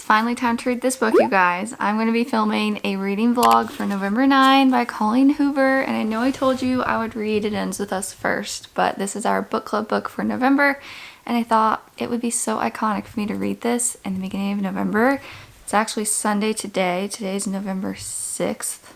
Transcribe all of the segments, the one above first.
finally time to read this book, you guys. I'm going to be filming a reading vlog for November 9 by Colleen Hoover, and I know I told you I would read It Ends With Us first, but this is our book club book for November, and I thought it would be so iconic for me to read this in the beginning of November. It's actually Sunday today. Today's November 6th.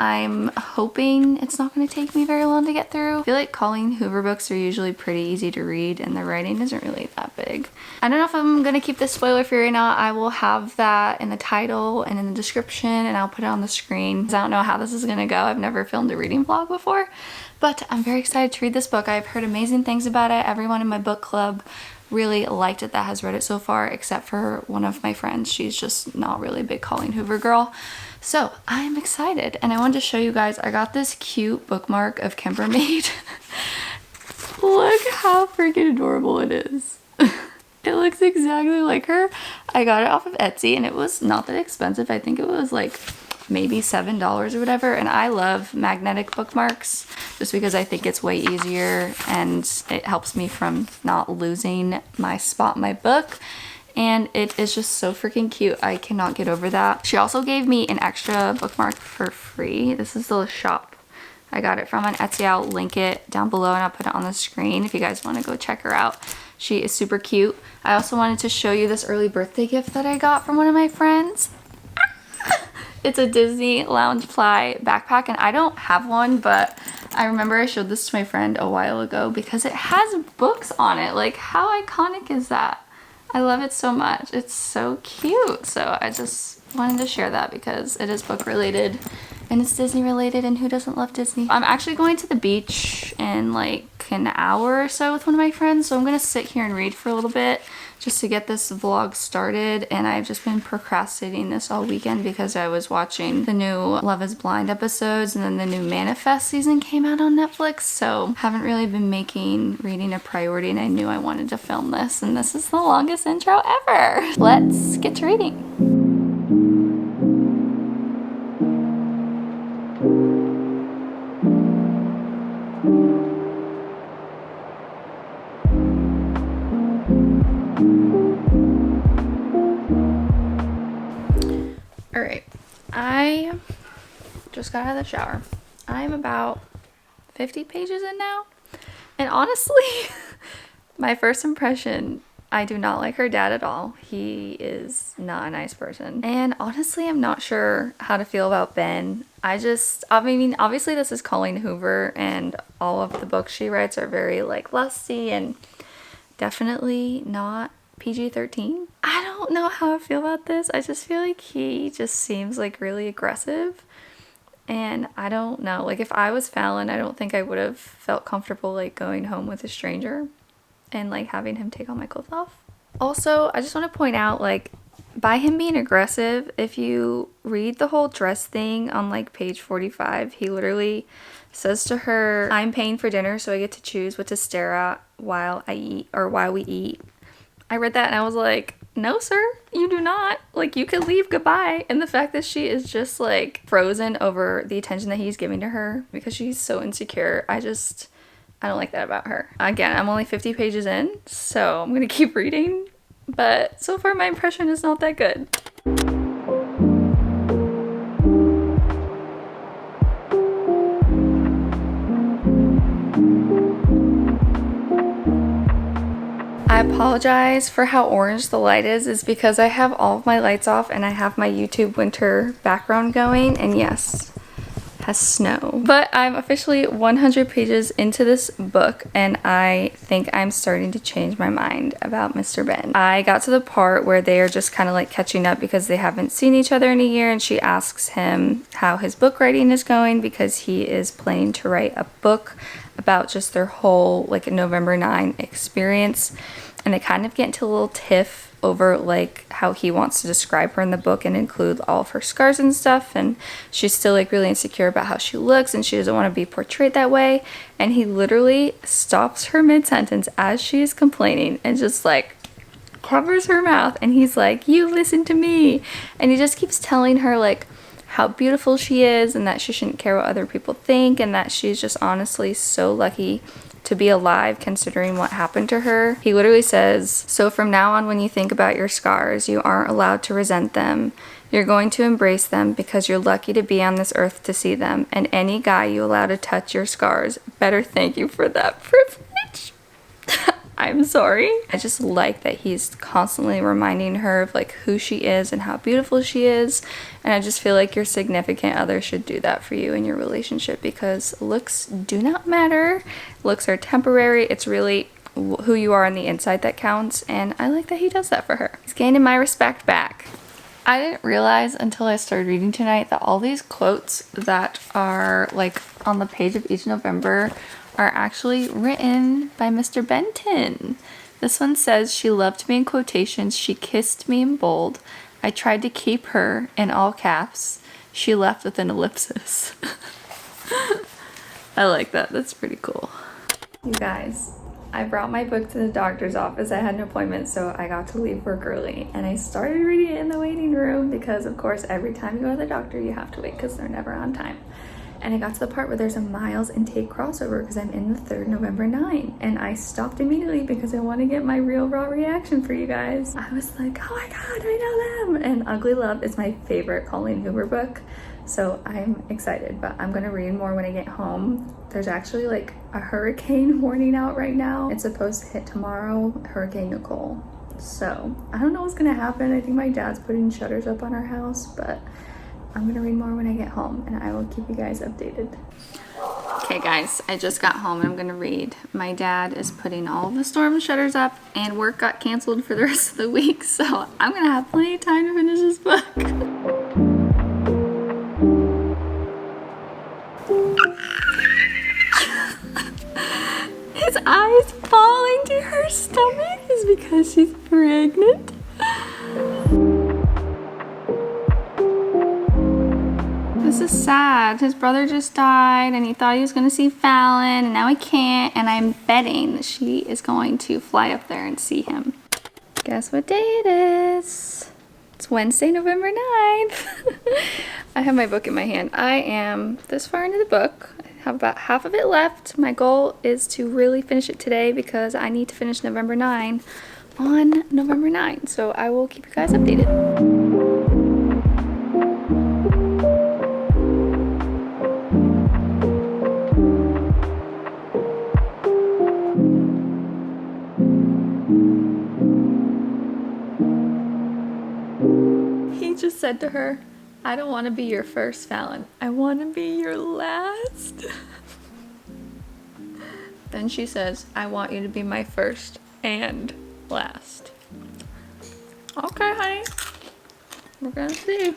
I'm hoping it's not going to take me very long to get through. I feel like Colleen Hoover books are usually pretty easy to read and the writing isn't really that big. I don't know if I'm going to keep this spoiler free or not. I will have that in the title and in the description, and I'll put it on the screen. I don't know how this is going to go. I've never filmed a reading vlog before, but I'm very excited to read this book. I've heard amazing things about it. Everyone in my book club really liked it that has read it so far, except for one of my friends. She's just not really a big Colleen Hoover girl. So I'm excited, and I wanted to show you guys, I got this cute bookmark of Kimberly made. Look how freaking adorable it is. It looks exactly like her. I got it off of Etsy and it was not that expensive. I think it was like maybe $7 or whatever, and I love magnetic bookmarks just because I think it's way easier and it helps me from not losing my spot in my book. And it is just so freaking cute. I cannot get over that. She also gave me an extra bookmark for free. This is the shop I got it from on Etsy. I'll link it down below and I'll put it on the screen if you guys want to go check her out. She is super cute. I also wanted to show you this early birthday gift that I got from one of my friends. It's a Disney Lounge Fly backpack, and I don't have one, but I remember I showed this to my friend a while ago because it has books on it. Like, how iconic is that? I love it so much. It's so cute. So I just wanted to share that because it is book related and it's Disney related, and who doesn't love Disney? I'm actually going to the beach in like an hour or so with one of my friends, so I'm gonna sit here and read for a little bit just to get this vlog started. And I've just been procrastinating this all weekend because I was watching the new Love is Blind episodes, and then the new Manifest season came out on Netflix, so haven't really been making reading a priority, and I knew I wanted to film this, and this is the longest intro ever. Let's get to reading. Alright, I just got out of the shower. I'm about 50 pages in now, and honestly, my first impression, I do not like her dad at all. He is not a nice person, and honestly, I'm not sure how to feel about Ben. I mean, obviously this is Colleen Hoover, and all of the books she writes are very like lusty and definitely not PG-13. I don't know how I feel about this. I just feel like he just seems like really aggressive, and I don't know, like if I was Fallon, I don't think I would have felt comfortable like going home with a stranger and like having him take all my clothes off. Also, I just want to point out, like, by him being aggressive, if you read the whole dress thing on like page 45, he literally says to her, "I'm paying for dinner, so I get to choose what to stare at while I eat, or while we eat." I read that and I was like, no sir, you do not. Like, you could leave, goodbye. And the fact that she is just like frozen over the attention that he's giving to her because she's so insecure, I don't like that about her. Again, I'm only 50 pages in, so I'm gonna keep reading, but so far my impression is not that good. I apologize for how orange the light is because I have all of my lights off and I have my YouTube winter background going, and yes, has snow. But I'm officially 100 pages into this book, and I think I'm starting to change my mind about Mr. Ben. I got to the part where they are just kind of like catching up because they haven't seen each other in a year, and she asks him how his book writing is going because he is planning to write a book about just their whole like November 9 experience. And they kind of get into a little tiff over like how he wants to describe her in the book and include all of her scars and stuff, and she's still like really insecure about how she looks and she doesn't want to be portrayed that way. And he literally stops her mid-sentence as she is complaining and just like covers her mouth, and he's like, "You listen to me." And he just keeps telling her like how beautiful she is and that she shouldn't care what other people think, and that she's just honestly so lucky to be alive considering what happened to her. He literally says, "So from now on, when you think about your scars, you aren't allowed to resent them. You're going to embrace them because you're lucky to be on this earth to see them. And any guy you allow to touch your scars better thank you for that privilege." I'm sorry. I just like that he's constantly reminding her of like who she is and how beautiful she is. And I just feel like your significant other should do that for you in your relationship, because looks do not matter. Looks are temporary. It's really who you are on the inside that counts. And I like that he does that for her. He's gaining my respect back. I didn't realize until I started reading tonight that all these quotes that are like on the page of each November are actually written by Mr. Benton. This one says, "She loved me," in quotations. "She kissed me," in bold. "I tried to keep her," in all caps. "She left," with an ellipsis. I like that. That's pretty cool. You guys, I brought my book to the doctor's office. I had an appointment, so I got to leave work early. And I started reading it in the waiting room because, of course, every time you go to the doctor, you have to wait because they're never on time. And I got to the part where there's a Miles and Tate crossover because I'm in the 3rd November 9. And I stopped immediately because I want to get my real raw reaction for you guys. I was like, oh my god, I know them! And Ugly Love is my favorite Colleen Hoover book. So I'm excited, but I'm gonna read more when I get home. There's actually like a hurricane warning out right now. It's supposed to hit tomorrow, Hurricane Nicole. So I don't know what's gonna happen. I think my dad's putting shutters up on our house, but I'm gonna read more when I get home and I will keep you guys updated. Okay guys, I just got home and I'm gonna read. My dad is putting all of the storm shutters up and work got canceled for the rest of the week, so I'm gonna have plenty of time to finish this book. His eyes falling to her stomach is because she's pregnant. This is sad. His brother just died and he thought he was going to see Fallon and now he can't, and I'm betting that she is going to fly up there and see him. Guess what day it is? It's Wednesday, November 9th. I have my book in my hand. I am this far into the book. I have about half of it left. My goal is to really finish it today because I need to finish November 9 on November 9. So I will keep you guys updated. Just said to her, "I don't want to be your first, Fallon. I want to be your last." Then she says, "I want you to be my first and last." Okay, honey. We're gonna see.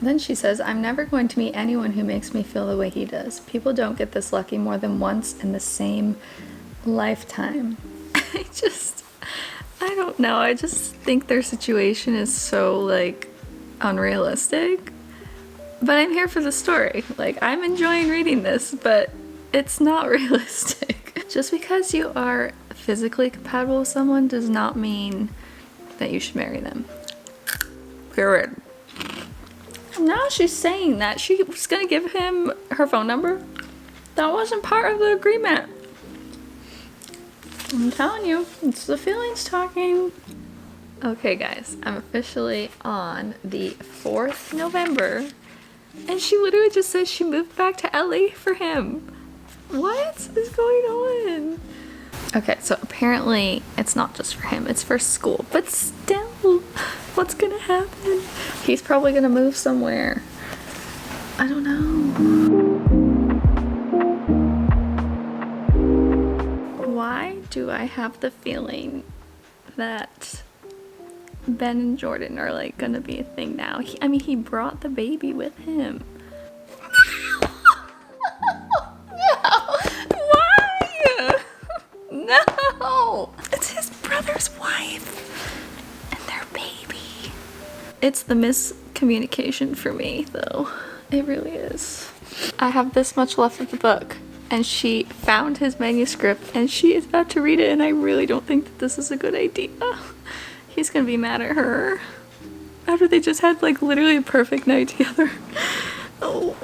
Then she says, "I'm never going to meet anyone who makes me feel the way he does. People don't get this lucky more than once in the same lifetime." I don't know. I just think their situation is so, like, unrealistic. But I'm here for the story. Like, I'm enjoying reading this, but it's not realistic. Just because you are physically compatible with someone does not mean that you should marry them. Period. Now she's saying that she was gonna give him her phone number. That wasn't part of the agreement. I'm telling you, it's the feelings talking. Okay guys, I'm officially on the 4th November and she literally just says she moved back to LA for him. What is going on? Okay, so apparently it's not just for him, it's for school, but still, what's gonna happen? He's probably gonna move somewhere. I don't know. Why do I have the feeling that Ben and Jordan are like gonna be a thing now? I mean, he brought the baby with him. No! Why? No! It's his brother's wife and their baby. It's the miscommunication for me, though. It really is. I have this much left of the book. And she found his manuscript and she is about to read it, and I really don't think that this is a good idea. He's gonna be mad at her after they just had like literally a perfect night together. Oh.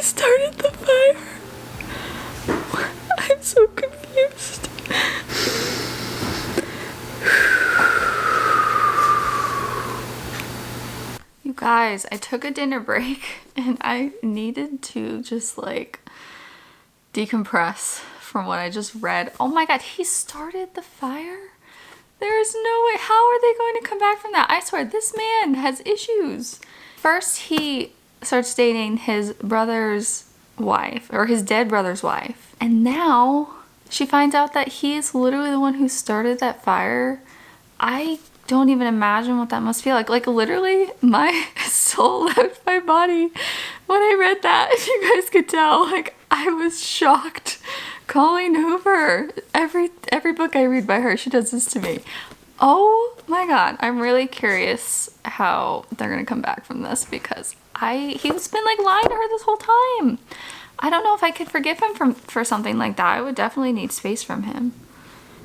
started the fire. I'm so confused. You guys, I took a dinner break and I needed to just like decompress from what I just read. Oh my god, he started the fire? There's no way. How are they going to come back from that? I swear, this man has issues. First, he starts dating his brother's wife, or his dead brother's wife. And now she finds out that he is literally the one who started that fire. I don't even imagine what that must feel like. Like, literally, my soul left my body when I read that. If you guys could tell, like, I was shocked. Colleen Hoover. Every book I read by her, she does this to me. Oh my god, I'm really curious how they're gonna come back from this, because he's been like lying to her this whole time. I don't know if I could forgive him for something like that. I would definitely need space from him.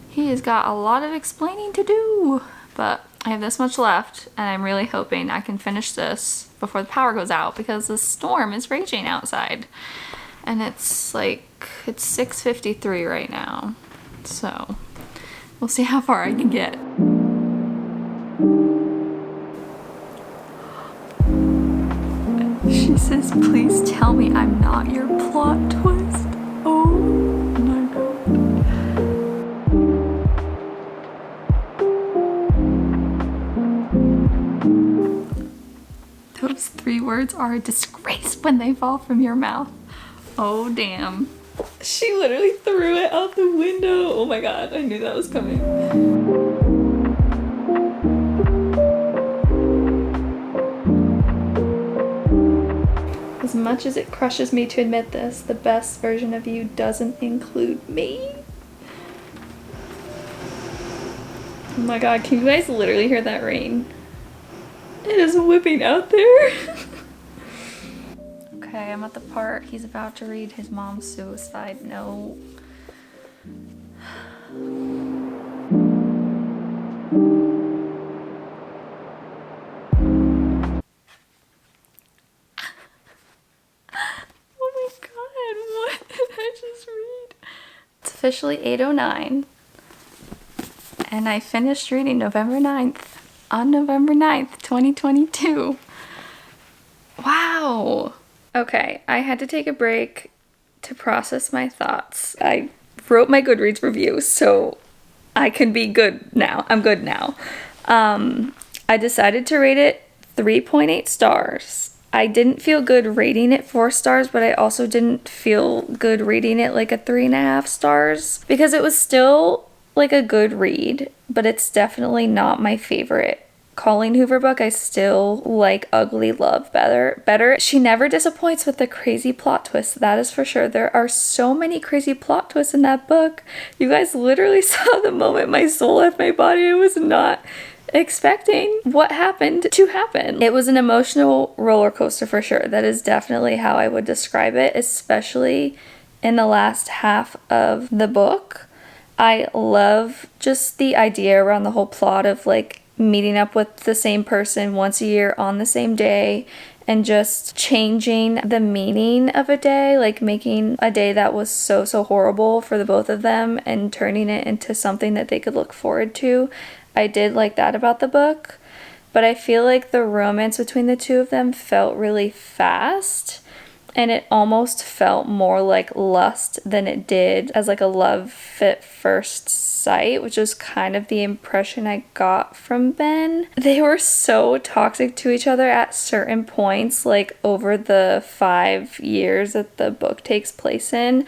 He has got a lot of explaining to do, but I have this much left, and I'm really hoping I can finish this before the power goes out, because the storm is raging outside. And it's like, it's 6:53 right now. So we'll see how far I can get. She says, please tell me I'm not your plot twist. Oh my god. Those 3 words are a disgrace when they fall from your mouth. Oh damn. She literally threw it out the window. Oh my god, I knew that was coming. As much as it crushes me to admit this, the best version of you doesn't include me. Oh my god, can you guys literally hear that rain? It is whipping out there. Okay, I'm at the part he's about to read his mom's suicide note. Oh my god, what did I just read? It's officially 8:09, and I finished reading November 9th, on November 9th, 2022. Wow. Okay, I had to take a break to process my thoughts. I wrote my Goodreads review, so I can be good now. I'm good now. I decided to rate it 3.8 stars. I didn't feel good rating it 4 stars, but I also didn't feel good rating it like a 3.5 stars, because it was still like a good read, but it's definitely not my favorite Colleen Hoover book. I still like Ugly Love better. She never disappoints with the crazy plot twists, that is for sure. There are so many crazy plot twists in that book. You guys literally saw the moment my soul left my body. I was not expecting what happened to happen. It was an emotional roller coaster for sure. That is definitely how I would describe it, especially in the last half of the book. I love just the idea around the whole plot of like meeting up with the same person once a year on the same day, and just changing the meaning of a day, like making a day that was so horrible for the both of them and turning it into something that they could look forward to. I did like that about the book, but I feel like the romance between the two of them felt really fast, and it almost felt more like lust than it did as like a love at first sight, which was kind of the impression I got from Ben. They were so toxic to each other at certain points, like over the 5 years that the book takes place in.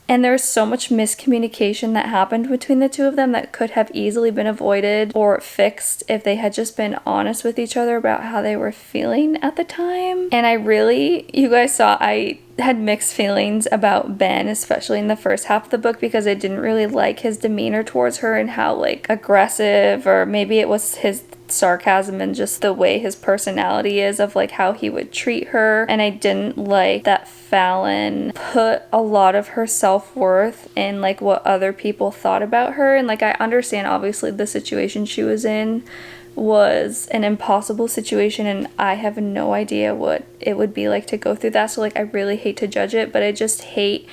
And there was so much miscommunication that happened between the two of them that could have easily been avoided or fixed if they had just been honest with each other about how they were feeling at the time. And you guys saw, I had mixed feelings about Ben, especially in the first half of the book, because I didn't really like his demeanor towards her and how like aggressive, or maybe it was his sarcasm and just the way his personality is, of like how he would treat her. And I didn't like that Fallon put a lot of her self-worth in like what other people thought about her. And like I understand obviously the situation she was in was an impossible situation, and I have no idea what it would be like to go through that. So like I really hate to judge it, but I just hate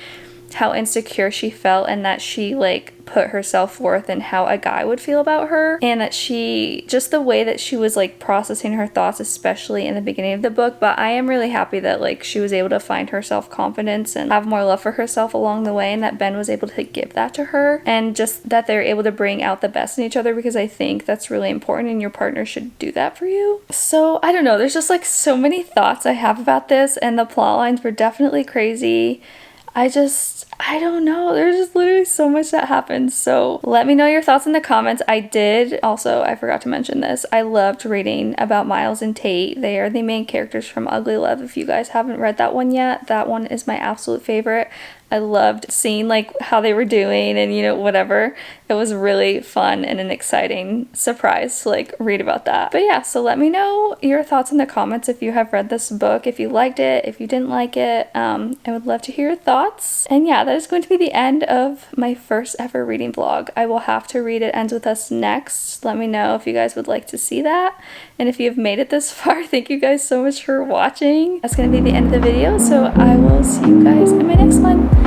how insecure she felt, and that she like put her self-worth in how a guy would feel about her, and that she just the way that she was like processing her thoughts, especially in the beginning of the book. But I am really happy that like she was able to find her self-confidence and have more love for herself along the way, and that Ben was able to give that to her, and just that they're able to bring out the best in each other, because I think that's really important and your partner should do that for you. So I don't know, there's just like so many thoughts I have about this, and the plot lines were definitely crazy. I don't know. There's just literally so much that happens. So let me know your thoughts in the comments. I forgot to mention this. I loved reading about Miles and Tate. They are the main characters from Ugly Love. If you guys haven't read that one yet, that one is my absolute favorite. I loved seeing like how they were doing and, you know, whatever. It was really fun and an exciting surprise to like read about that. But yeah, so let me know your thoughts in the comments if you have read this book, if you liked it, if you didn't like it. I would love to hear your thoughts. And yeah, that is going to be the end of my first ever reading vlog. I will have to read It Ends With Us next. Let me know if you guys would like to see that. And if you have made it this far, thank you guys so much for watching. That's going to be the end of the video, so I will see you guys in my next one.